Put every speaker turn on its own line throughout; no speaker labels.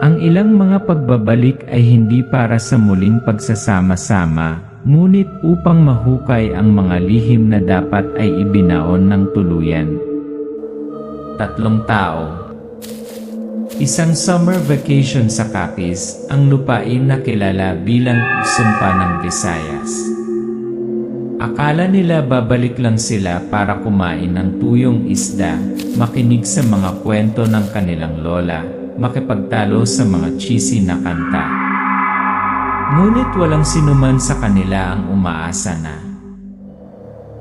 Ang ilang mga pagbabalik ay hindi para sa muling pagsasama-sama, ngunit upang mahukay ang mga lihim na dapat ay ibinaon ng tuluyan. 3 tao. Isang summer vacation sa Capiz, ang lupain na kilala bilang Sumpa ng Visayas. Akala nila babalik lang sila para kumain ng tuyong isda, makinig sa mga kwento ng kanilang lola, makipagtalo sa mga cheesy na kanta. Ngunit walang sinuman sa kanila ang umaasa na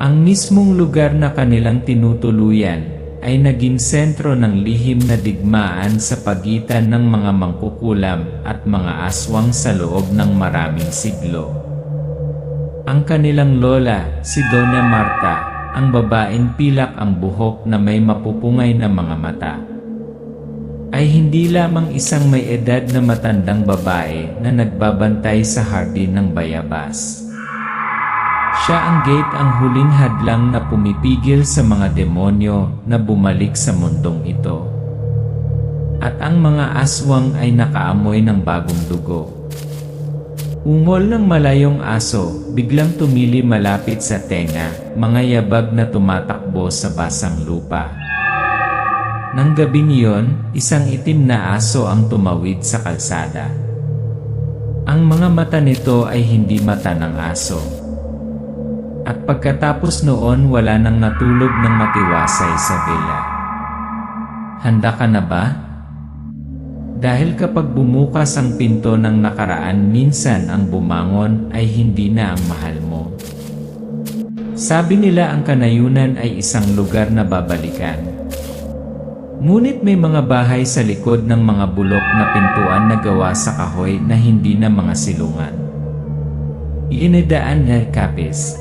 ang mismong lugar na kanilang tinutuluyan ay naging sentro ng lihim na digmaan sa pagitan ng mga mangkukulam at mga aswang sa loob ng maraming siglo. Ang kanilang lola, si Doña Marta, ang babaeng pilak ang buhok na may mapupungay na mga mata, ay hindi lamang isang may edad na matandang babae na nagbabantay sa hardin ng bayabas. Siya ang gate, ang huling hadlang na pumipigil sa mga demonyo na bumalik sa mundong ito. At ang mga aswang ay nakaamoy ng bagong dugo. Ungol ng malayong aso, biglang tumili malapit sa tenga, mga yabag na tumatakbo sa basang lupa. Nang gabing iyon, isang itim na aso ang tumawid sa kalsada. Ang mga mata nito ay hindi mata ng aso. At pagkatapos noon, wala nang natulog ng matiwasay sa villa. Handa ka na ba? Dahil kapag bumukas ang pinto ng nakaraan, minsan ang bumangon ay hindi na ang mahal mo. Sabi nila ang kanayunan ay isang lugar na babalikan. Ngunit may mga bahay sa likod ng mga bulok na pintuan na gawa sa kahoy na hindi na mga silungan. Iinidaan na Capiz.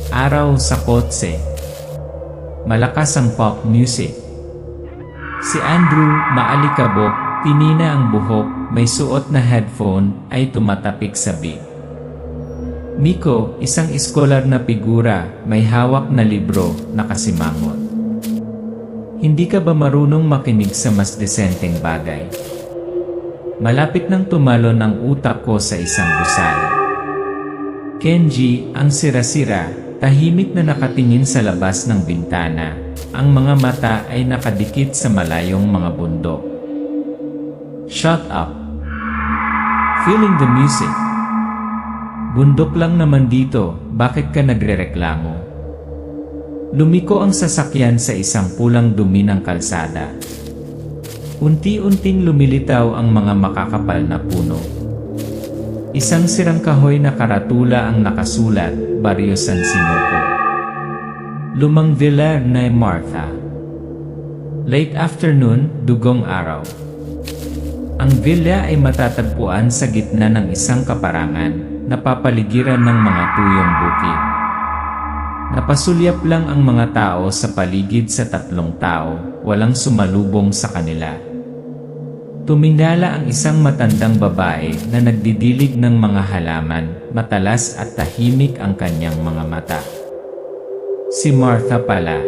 Araw sa kotse. Malakas ang pop music. Si Andrew, maalikabok, tinina ang buhok, may suot na headphone, ay tumatapik sa beat. Miko, isang iskolar na figura, may hawak na libro, nakasimangot. Hindi ka ba marunong makinig sa mas desenteng bagay? Malapit nang tumalon ang utak ko sa isang gusali. Kenji, ang sira-sira, tahimik na nakatingin sa labas ng bintana, ang mga mata ay nakadikit sa malayong mga bundok. Shut up! Feeling the music. Bundok lang naman dito, bakit ka nagrereklamo? Lumiko ang sasakyan sa isang pulang dumi ng kalsada. Unti-unting lumilitaw ang mga makakapal na puno. Isang sirang kahoy na karatula ang nakasulat, Barrio San Sinuco. Lumang villa na Martha. Late afternoon, dugong araw. Ang villa ay matatagpuan sa gitna ng isang kaparangan, napapaligiran ng mga tuyong bukid. Napasulyap lang ang mga tao sa paligid sa 3 tao, walang sumalubong sa kanila. Tumingala ang isang matandang babae na nagdidilig ng mga halaman, matalas at tahimik ang kanyang mga mata. Si Martha pala.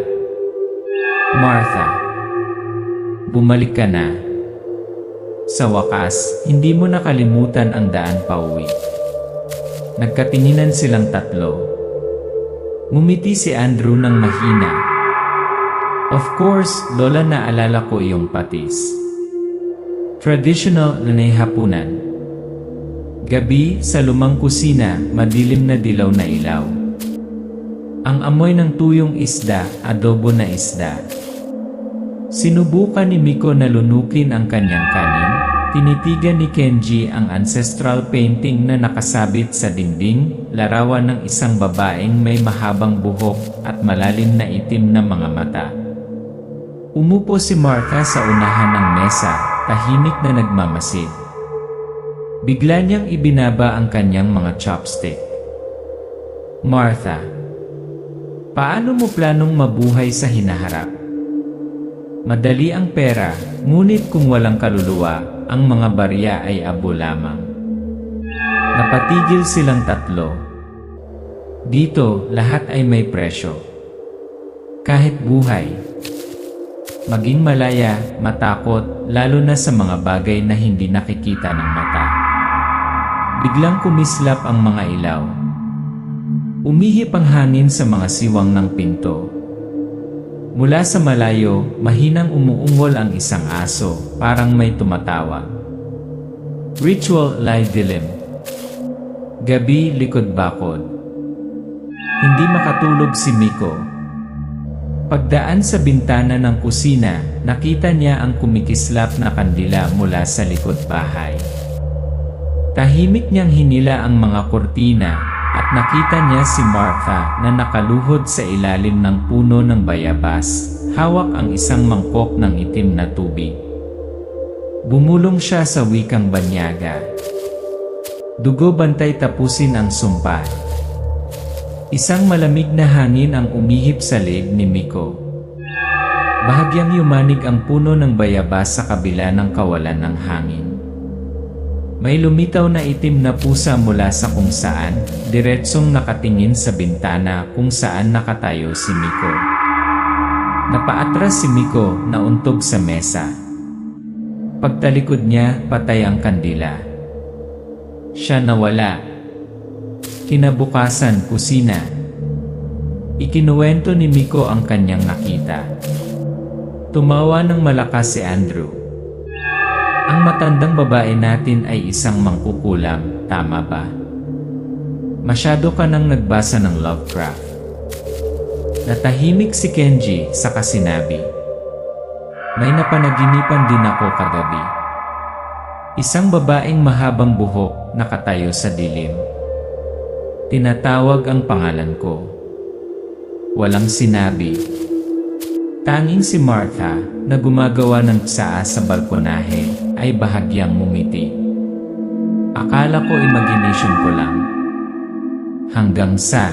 Martha, bumalik ka na. Sa wakas, hindi mo nakalimutan ang daan pauwi. Nagkatinginan silang 3. Ngumiti si Andrew ng mahina. Of course, Lola, naalala ko iyong patis. Traditional na hapunan. Gabi sa lumang kusina, madilim na dilaw na ilaw. Ang amoy ng tuyong isda, adobo na isda. Sinubukan ni Miko na lunukin ang kanyang kanin. Tinitigan ni Kenji ang ancestral painting na nakasabit sa dingding, larawan ng isang babaeng may mahabang buhok at malalim na itim na mga mata. Umupo si Martha sa unahan ng mesa, tahimik na nagmamasid. Bigla niyang ibinaba ang kanyang mga chopstick. Martha, paano mo planong mabuhay sa hinaharap? Madali ang pera, ngunit kung walang kaluluwa, ang mga barya ay abo lamang. Napatigil silang 3. Dito, lahat ay may presyo. Kahit buhay. Maging malaya, matakot, lalo na sa mga bagay na hindi nakikita ng mata. Biglang kumislap ang mga ilaw. Umihip ang hangin sa mga siwang ng pinto. Mula sa malayo, mahinang umuungol ang isang aso, parang may tumatawag. Ritual live dilim. Gabi likod bakod. Hindi makatulog si Miko. Pagdaan sa bintana ng kusina, nakita niya ang kumikislap na kandila mula sa likod bahay. Tahimik niyang hinila ang mga kurtina at nakita niya si Martha na nakaluhod sa ilalim ng puno ng bayabas, hawak ang isang mangkok ng itim na tubig. Bumulong siya sa wikang banyaga. Dugo bantay tapusin ang sumpa. Isang malamig na hangin ang umihip sa leeg ni Miko. Bahagyang yumanig ang puno ng bayabas sa kabila ng kawalan ng hangin. May lumitaw na itim na pusa mula sa kung saan, diretsong nakatingin sa bintana kung saan nakatayo si Miko. Napaatras si Miko, nauntog sa mesa. Pagtalikod niya, patay ang kandila. Siya nawala. Kinabukasan, kusina. Ikinuwento ni Miko ang kanyang nakita. Tumawa ng malakas si Andrew. Ang matandang babae natin ay isang mangkukulam, tama ba? Masyado ka nang nagbasa ng Lovecraft. Natahimik si Kenji, saka sinabi. May napanaginipan din ako kagabi. Isang babaeng mahabang buhok, nakatayo sa dilim. Tinatawag ang pangalan ko. Walang sinabi. Tanging si Martha, na gumagawa ng tsaa sa balkonahe, ay bahagyang ngumiti. Akala ko imagination ko lang. Hanggang sa...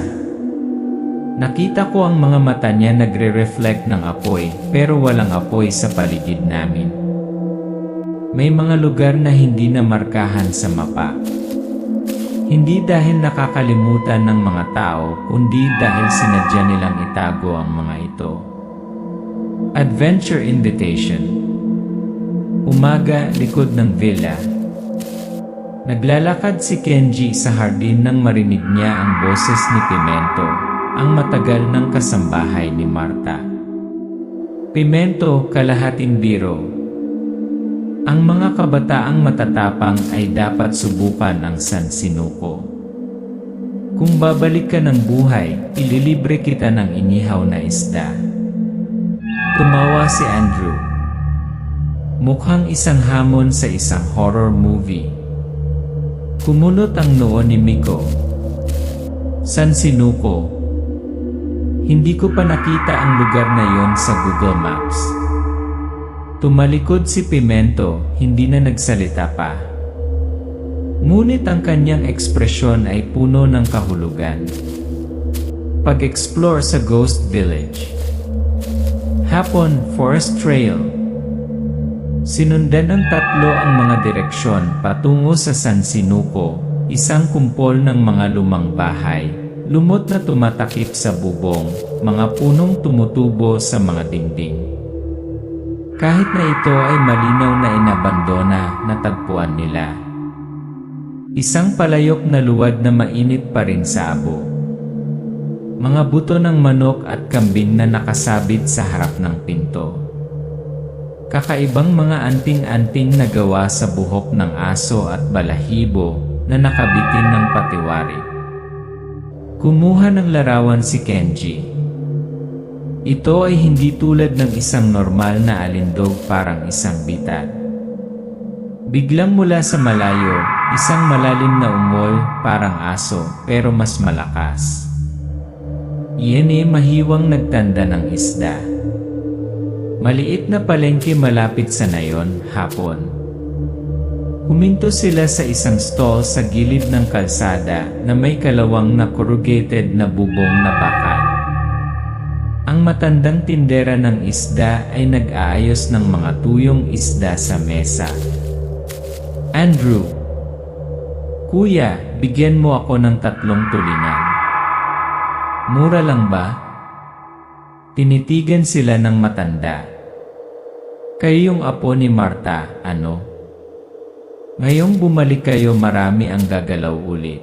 Nakita ko ang mga mata niya nagre-reflect ng apoy, pero walang apoy sa paligid namin. May mga lugar na hindi na markahan sa mapa. Hindi dahil nakakalimutan ng mga tao, kundi dahil sinadya nilang itago ang mga ito. Adventure Invitation. Umaga, likod ng villa. Naglalakad si Kenji sa hardin nang marinig niya ang boses ni Pimento, ang matagal ng kasambahay ni Martha. Pimento, kalahating biro. Ang mga kabataang matatapang ay dapat subukan ang San Sinuko. Kung babalik ka ng buhay, ililibre kita ng inihaw na isda. Tumawa si Andrew. Mukhang isang hamon sa isang horror movie. Kumunot ang noo ni Miko. San Sinuko. Hindi ko pa nakita ang lugar na yon sa Google Maps. Tumalikod si Pimento, hindi na nagsalita pa. Ngunit ang kanyang ekspresyon ay puno ng kahulugan. Pag-explore sa Ghost Village. Hapon, Forest Trail. Sinundan ng tatlo ang mga direksyon patungo sa San Sinuko, isang kumpol ng mga lumang bahay, lumot na tumatakip sa bubong, mga punong tumutubo sa mga dingding. Kahit na ito ay malinaw na inabandona, natagpuan nila. Isang palayok na luwad na mainit pa rin sa abo. Mga buto ng manok at kambing na nakasabit sa harap ng pinto. Kakaibang mga anting-anting na gawa sa buhok ng aso at balahibo na nakabitin ng patiwari. Kumuha ng larawan si Kenji. Ito ay hindi tulad ng isang normal na alindog, parang isang bitat. Biglang mula sa malayo, isang malalim na ungol, parang aso, pero mas malakas. Iyan ay mahiwang nagtanda ng isda. Maliit na palengke malapit sa nayon, hapon. Huminto sila sa isang stall sa gilid ng kalsada na may kalawang na corrugated na bubong na bakal. Ang matandang tindera ng isda ay nag-aayos ng mga tuyong isda sa mesa. Andrew, Kuya, bigyan mo ako ng 3 tulingan. Mura lang ba? Tinitigan sila ng matanda. Kayo yung apo ni Marta, ano? Ngayong bumalik kayo marami ang gagalaw ulit.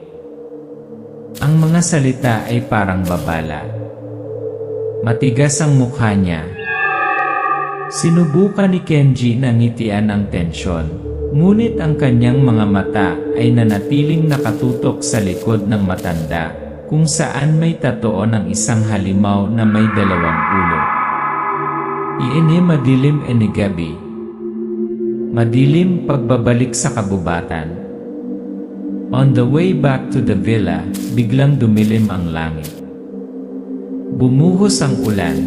Ang mga salita ay parang babala. Matigas ang mukha niya. Sinubukan ni Kenji na ngitian ang tensyon, ngunit ang kanyang mga mata ay nanatiling nakatutok sa likod ng matanda, kung saan may tatoo ng isang halimaw na may dalawang ulo. Iini madilim ni gabi. Madilim pagbabalik sa kabubatan. On the way back to the villa, biglang dumilim ang langit. Bumuhos ang ulan.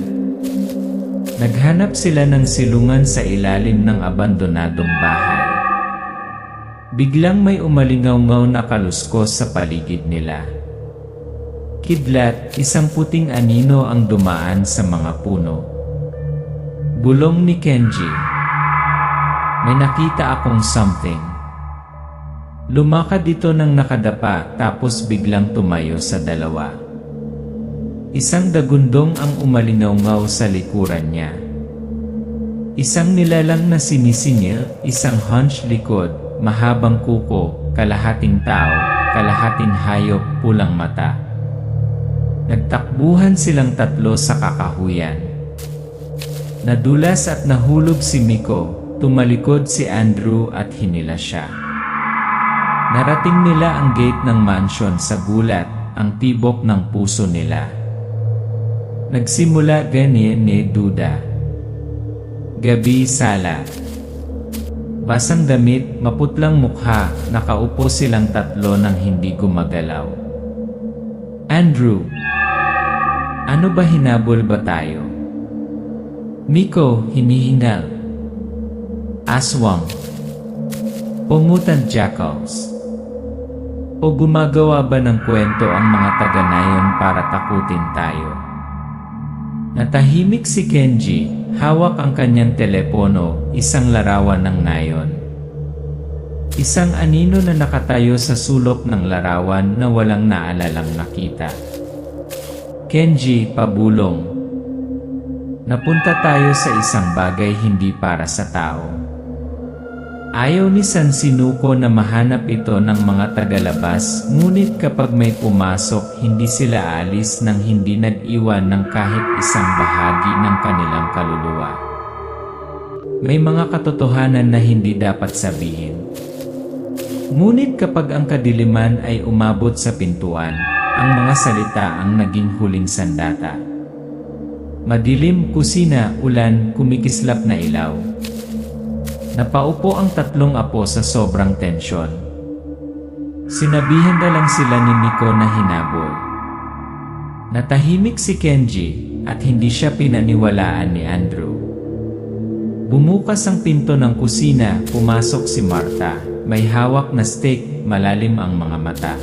Naghanap sila ng silungan sa ilalim ng abandonadong bahay. Biglang may umalingaw-ngaw na kaluskos sa paligid nila. Kidlat, isang puting anino ang dumaan sa mga puno. Bulong ni Kenji. May nakita akong something. Lumakad dito ng nakadapa tapos biglang tumayo sa dalawa. Isang dagundong ang umalingaw-ngaw sa likuran niya. Isang nilalang na sinisingil, isang hunch likod, mahabang kuko, kalahating tao, kalahating hayop, pulang mata. Nagtakbuhan silang tatlo sa kakahuyan. Nadulas at nahulog si Miko, tumalikod si Andrew at hinila siya. Narating nila ang gate ng mansion sa gulat, ang tibok ng puso nila. Nagsimula ganyan ni Duda. Gabi sala. Basang damit, maputlang mukha, nakaupo silang tatlo nang hindi gumagalaw. Andrew, ano ba hinabol ba tayo? Miko, hinihingal. Aswang. O mutant jackals. O gumagawa ba ng kwento ang mga taga-nayon para takutin tayo? Natahimik si Kenji, hawak ang kanyang telepono, isang larawan ng nayon. Isang anino na nakatayo sa sulok ng larawan na walang naalalang nakita. Kenji, pabulong. Napunta tayo sa isang bagay hindi para sa tao. Ayaw ni Sansinuko na mahanap ito ng mga tagalabas, ngunit kapag may pumasok, hindi sila alis nang hindi nag-iwan ng kahit isang bahagi ng kanilang kaluluwa. May mga katotohanan na hindi dapat sabihin. Ngunit kapag ang kadiliman ay umabot sa pintuan, ang mga salita ang naging huling sandata. Madilim, kusina, ulan, kumikislap na ilaw. Napaupo ang tatlong apo sa sobrang tensyon. Sinabihan na lang sila ni Miko na hinabol. Natahimik si Kenji at hindi siya pinaniwalaan ni Andrew. Bumukas ang pinto ng kusina, pumasok si Marta. May hawak na steak, malalim ang mga mata.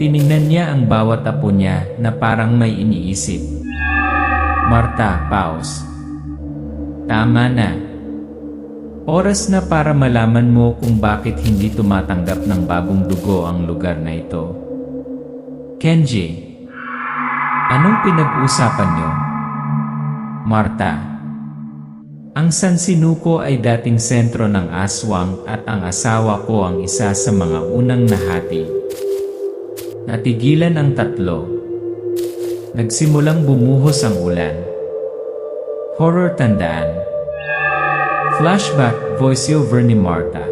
Tiningnan niya ang bawat apo niya na parang may iniisip. Marta, pause. Tama na. Oras na para malaman mo kung bakit hindi tumatanggap ng bagong dugo ang lugar na ito. Kenji, anong pinag-uusapan niyo? Marta, ang Sansinuko ay dating sentro ng aswang at ang asawa ko ang isa sa mga unang nahati. Natigilan ang tatlo. Nagsimulang bumuhos ang ulan. Horror tandaan. Flashback, voiceover ni Marta.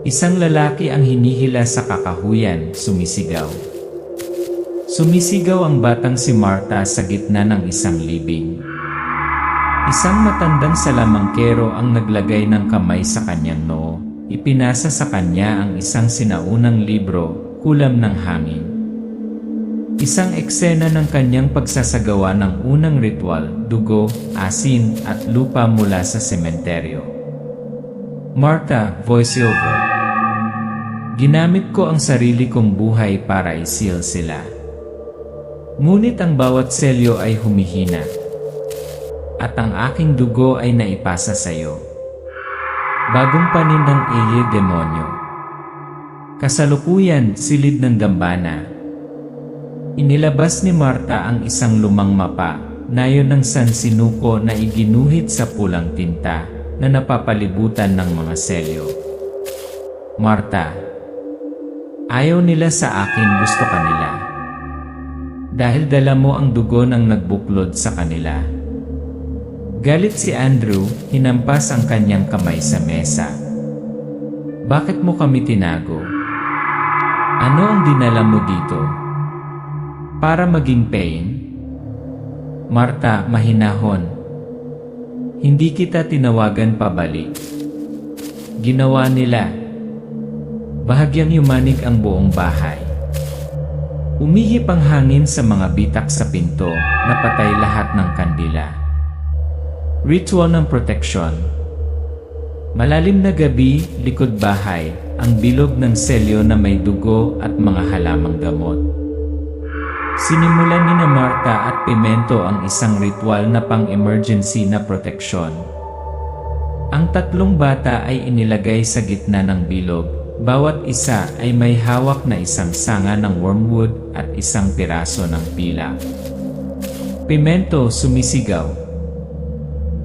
Isang lalaki ang hinihila sa kakahuyan, sumisigaw. Sumisigaw ang batang si Marta sa gitna ng isang libing. Isang matandang salamangkero ang naglagay ng kamay sa kanyang noo. Ipinasa sa kanya ang isang sinaunang libro, Kulam ng Hangin. Isang eksena ng kanyang pagsasagawa ng unang ritual, dugo, asin, at lupa mula sa sementeryo. Marta, voiceover. Ginamit ko ang sarili kong buhay para isil sila. Ngunit ang bawat selyo ay humihina. At ang aking dugo ay naipasa sa iyo. Bagong panin ng Eye Demonyo. Kasalukuyan, silid ng dambana. Inilabas ni Marta ang isang lumang mapa, nayon ng sansinuko na iginuhit sa pulang tinta na napapalibutan ng mga selyo. Marta, ayaw nila sa akin, gusto ka nila. Dahil dala mo ang dugo ng nagbuklod sa kanila. Galit si Andrew, hinampas ang kanyang kamay sa mesa. Bakit mo kami tinago? Ano ang dinala mo dito? Para maging pain? Marta, mahinahon. Hindi kita tinawagan pabalik. Ginawa nila. Bahagyang yumanig ang buong bahay. Umihip ang hangin sa mga bitak sa pinto, napatay lahat ng kandila. Ritual ng proteksyon. Malalim na gabi, likod bahay, ang bilog ng selyo na may dugo at mga halamang gamot. Sinimulan ni na Marta at Pimento ang isang ritual na pang-emergency na proteksyon. Ang tatlong bata ay inilagay sa gitna ng bilog. Bawat isa ay may hawak na isang sanga ng wormwood at isang piraso ng pila. Pimento sumisigaw.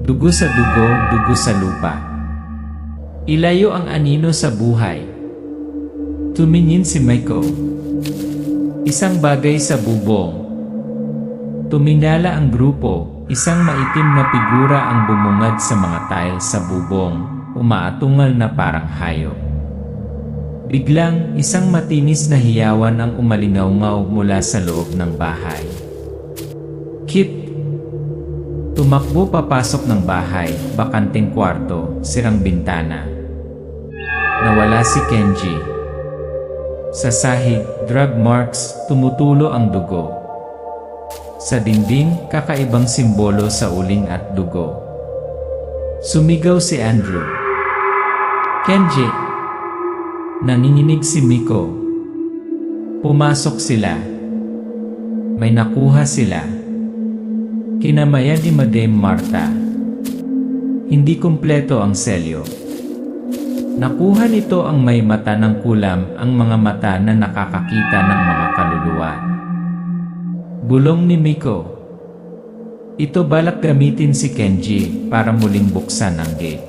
Dugo sa dugo, dugo sa lupa. Ilayo ang anino sa buhay. Tumingin si Miko. Isang bagay sa bubong. Tumingala ang grupo, isang maitim na figura ang bumungad sa mga tiles sa bubong, umaatungal na parang hayop. Biglang, isang matinis na hiyawan ang umalingaw-ngaw mula sa loob ng bahay. Kip! Tumakbo papasok ng bahay, bakanting kwarto, sirang bintana. Nawala si Kenji. Sa sahig, drug marks, tumutulo ang dugo. Sa dingding, kakaibang simbolo sa uling at dugo. Sumigaw si Andrew. Kenji! Nanginginig si Miko. Pumasok sila. May nakuha sila. Kinamayan ni Madame Marta. Hindi kumpleto ang selyo. Nakuha nito ang may mata ng kulam, ang mga mata na nakakakita ng mga kaluluwa. Bulong ni Miko. Ito balak gamitin si Kenji para muling buksan ang gate.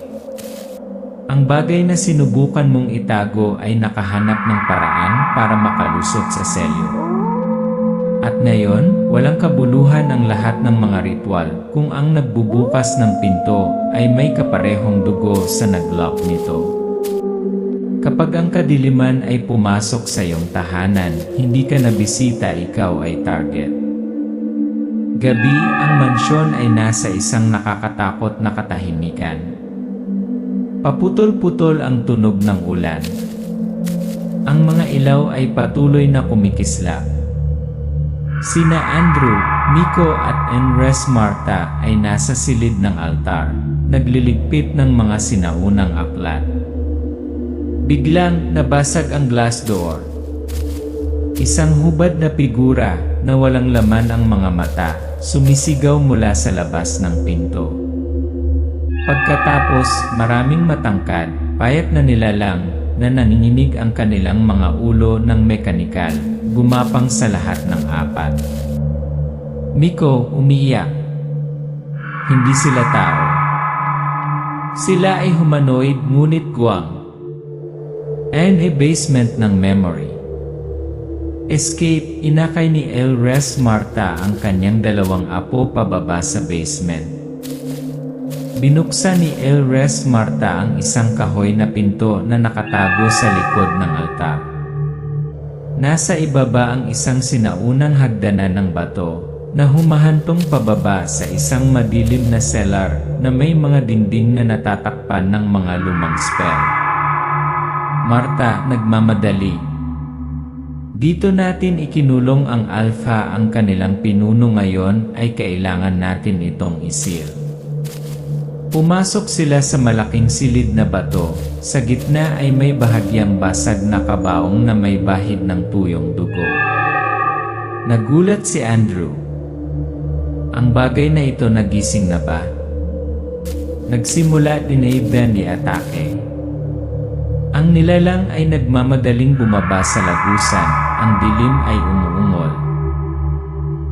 Ang bagay na sinubukan mong itago ay nakahanap ng paraan para makalusot sa selyo. At ngayon, walang kabuluhan ang lahat ng mga ritual kung ang nagbubukas ng pinto ay may kaparehong dugo sa naglock nito. Kapag ang kadiliman ay pumasok sa iyong tahanan, hindi ka nabisita, ikaw ay target. Gabi, ang mansyon ay nasa isang nakakatakot na katahimikan. Paputol-putol ang tunog ng ulan. Ang mga ilaw ay patuloy na kumikislap. Sina Andrew, Miko at Enres Marta ay nasa silid ng altar, nagliligpit ng mga sinaunang aklat. Biglang nabasag ang glass door. Isang hubad na figura na walang laman ang mga mata, sumisigaw mula sa labas ng pinto. Pagkatapos, maraming matangkad, payat na nilalang na nanginginig ang kanilang mga ulo ng mekanikal, gumapang sa lahat ng apat. Miko umiiyak. Hindi sila tao. Sila ay humanoid ngunit guwang. And a basement ng memory. Escape, inakay ni Enres Marta ang kanyang dalawang apo pababa sa basement. Binuksan ni Enres Marta ang isang kahoy na pinto na nakatago sa likod ng altar. Nasa ibaba ang isang sinaunang hagdanan ng bato na humahantong pababa sa isang madilim na cellar na may mga dingding na natatakpan ng mga lumang spell. Marta, nagmamadali. Dito natin ikinulong ang Alpha, ang kanilang pinuno ngayon ay kailangan natin itong isil. Pumasok sila sa malaking silid na bato. Sa gitna ay may bahagyang basag na kabaong na may bahid ng tuyong dugo. Nagulat si Andrew. Ang bagay na ito, nagising na ba? Nagsimula din ni atake. Ang nilalang ay nagmamadaling bumaba sa lagusan, ang dilim ay umuungol.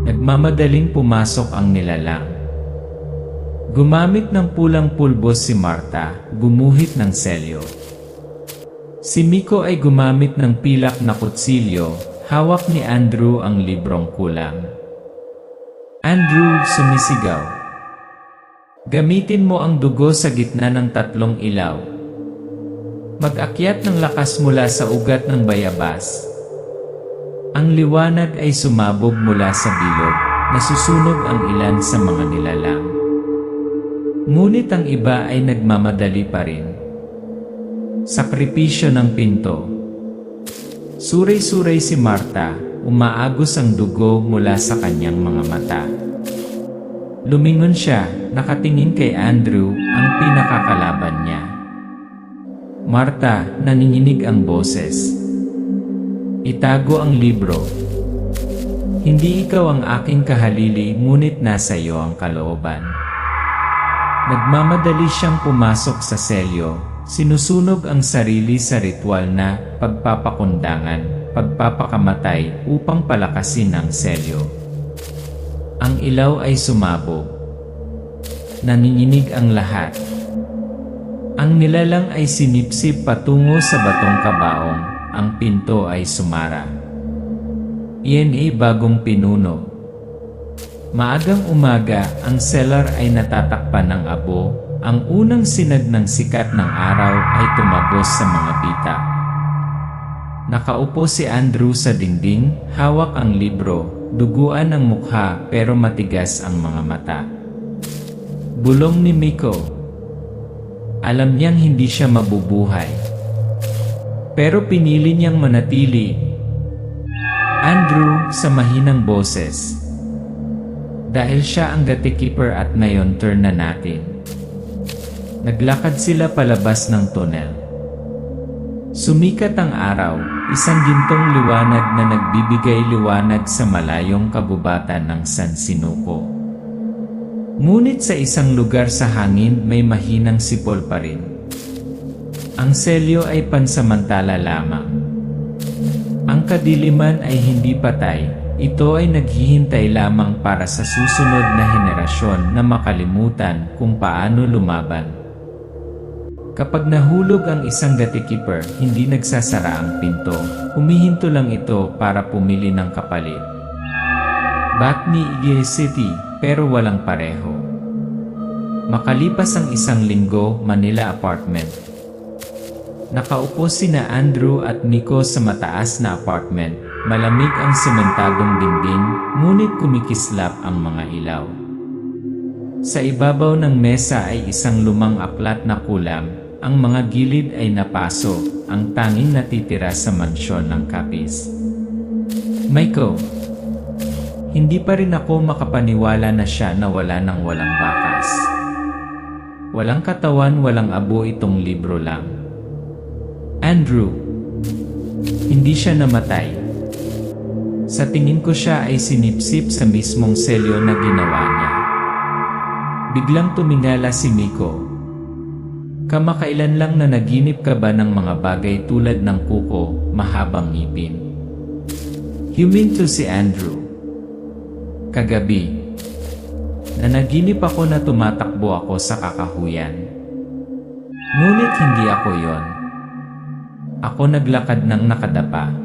Nagmamadaling pumasok ang nilalang. Gumamit ng pulang pulbos si Marta, gumuhit ng selyo. Si Miko ay gumamit ng pilak na kutsilyo, hawak ni Andrew ang librong kulam. Andrew, sumisigaw. Gamitin mo ang dugo sa gitna ng 3 ilaw. Mag-akyat ng lakas mula sa ugat ng bayabas. Ang liwanag ay sumabog mula sa bilog, nasusunog ang ilan sa mga nilalang. Ngunit ang iba ay nagmamadali pa rin. Sakripisyo ng pinto. Suray-suray si Marta, umaagos ang dugo mula sa kanyang mga mata. Lumingon siya, nakatingin kay Andrew, ang pinakakalaban niya. Marta, nanginginig ang boses. Itago ang libro. Hindi ikaw ang aking kahalili, ngunit nasa iyo ang kalooban. Nagmamadali siyang pumasok sa selyo, sinusunog ang sarili sa ritual na pagpapakundangan, pagpapakamatay upang palakasin ang selyo. Ang ilaw ay sumabog. Nanginginig ang lahat. Ang nilalang ay sinipsip patungo sa batong kabaong. Ang pinto ay sumara. Iyan ay bagong pinuno. Maagang umaga, ang cellar ay natatakpan ng abo. Ang unang sinag ng sikat ng araw ay tumagos sa mga bita. Nakaupo si Andrew sa dingding, hawak ang libro, duguan ang mukha pero matigas ang mga mata. Bulong ni Miko. Alam niyang hindi siya mabubuhay. Pero pinili niyang manatili. Andrew, sa mahinang boses. Dahil siya ang gatekeeper at ngayon turn na natin. Naglakad sila palabas ng tunnel. Sumikat ang araw, isang gintong liwanag na nagbibigay liwanag sa malayong kabubatan ng San Sinuko. Ngunit sa isang lugar sa hangin may mahinang sipol pa rin. Ang selyo ay pansamantala lamang. Ang kadiliman ay hindi patay, ito ay naghihintay lamang para sa susunod na henerasyon na makalimutan kung paano lumaban. Kapag nahulog ang isang gatekeeper, hindi nagsasara ang pinto, humihinto lang ito para pumili ng kapalit. Batni Igil City, pero walang pareho. Makalipas ang isang linggo, Manila apartment. Nakaupo sina Andrew at Miko sa mataas na apartment. Malamig ang sementadong dingding, ngunit kumikislap ang mga ilaw. Sa ibabaw ng mesa ay isang lumang aklat na kulam. Ang mga gilid ay napaso, ang tanging natitira sa mansyon ng Capiz. Miko. Hindi pa rin ako makapaniwala na siya nawala ng walang bakas. Walang katawan, walang abo, itong libro lang. Andrew. Hindi siya namatay. Sa tingin ko siya ay sinipsip sa mismong selyo na ginawa niya. Biglang tumingala si Miko. Kamakailan lang na naginip ka ba ng mga bagay tulad ng kuko, mahabang ngipin? Huminto si Andrew. Kagabi. Nanaginip ako na tumatakbo ako sa kakahuyan. Ngunit hindi ako yon. Ako naglakad ng nakadapa.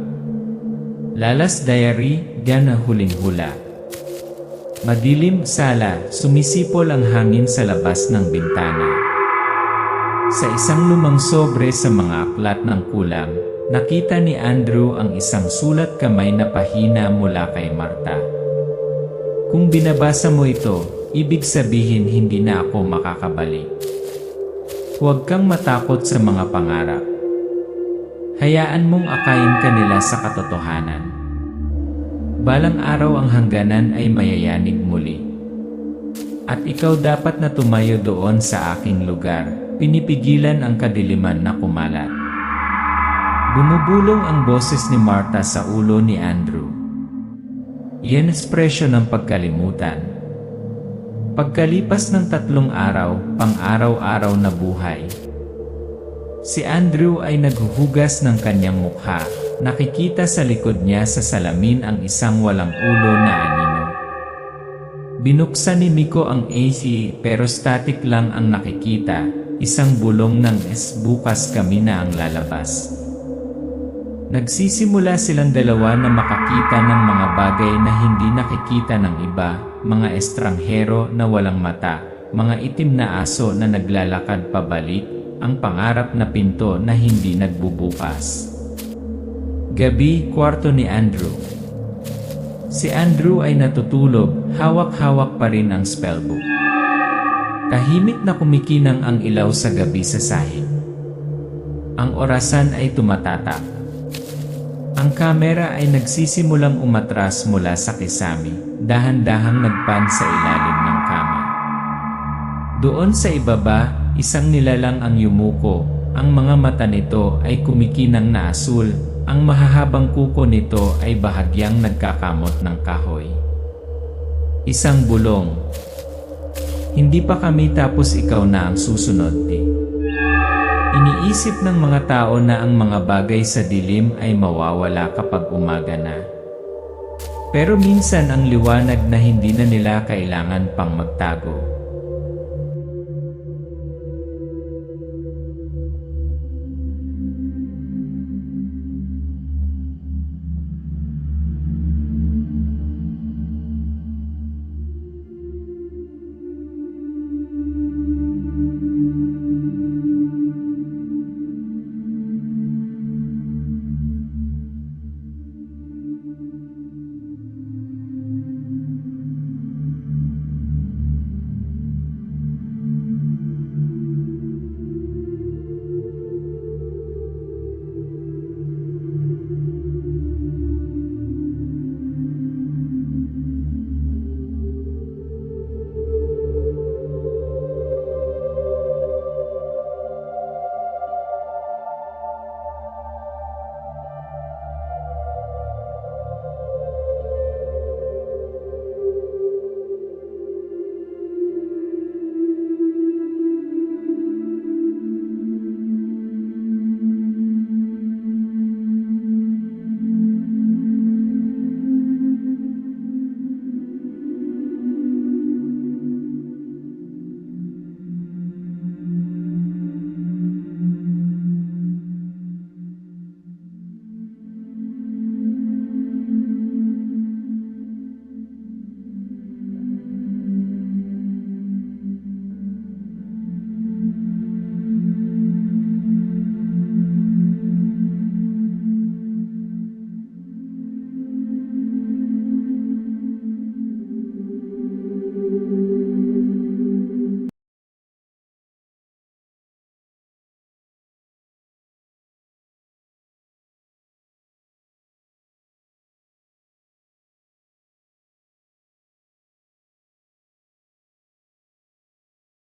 Lalas Diary, Gana Huling Hula. Madilim, sala, sumisipol ang hangin sa labas ng bintana. Sa isang lumang sobre sa mga aklat ng kulam, nakita ni Andrew ang isang sulat kamay na pahina mula kay Marta. Kung binabasa mo ito, ibig sabihin hindi na ako makakabalik. Huwag kang matakot sa mga pangarap. Hayaan mong akayin ka nila sa katotohanan. Balang araw ang hangganan ay mayayanig muli. At ikaw dapat na tumayo doon sa aking lugar, pinipigilan ang kadiliman na kumalat. Bumubulong ang boses ni Marta sa ulo ni Andrew. Iyan espresyo ng pagkalimutan. Pagkalipas ng 3 araw, pang-araw-araw na buhay, si Andrew ay naghuhugas ng kanyang mukha. Nakikita sa likod niya sa salamin ang isang walang ulo na anino. Binuksan ni Miko ang AC pero static lang ang nakikita, isang bulong ng bukas kami na ang lalabas. Nagsisimula silang dalawa na makakita ng mga bagay na hindi nakikita ng iba, mga estranghero na walang mata, mga itim na aso na naglalakad pabalik, ang pangarap na pinto na hindi nagbubukas. Gabi, kwarto ni Andrew. Si Andrew ay natutulog, hawak-hawak pa rin ang spellbook. Tahimik na kumikinang ang ilaw sa gabi sa sahig. Ang orasan ay tumatatak. Ang kamera ay nagsisimulang umatras mula sa kisame, dahan-dahang nagpan sa ilalim ng kama. Doon sa ibaba, isang nilalang ang yumuko, ang mga mata nito ay kumikinang na asul, ang mahahabang kuko nito ay bahagyang nagkakamot ng kahoy. Isang bulong. Hindi pa kami tapos ikaw na ang susunod, di. Iniisip ng mga tao na ang mga bagay sa dilim ay mawawala kapag umaga na. Pero minsan ang liwanag na hindi na nila kailangan pang magtago.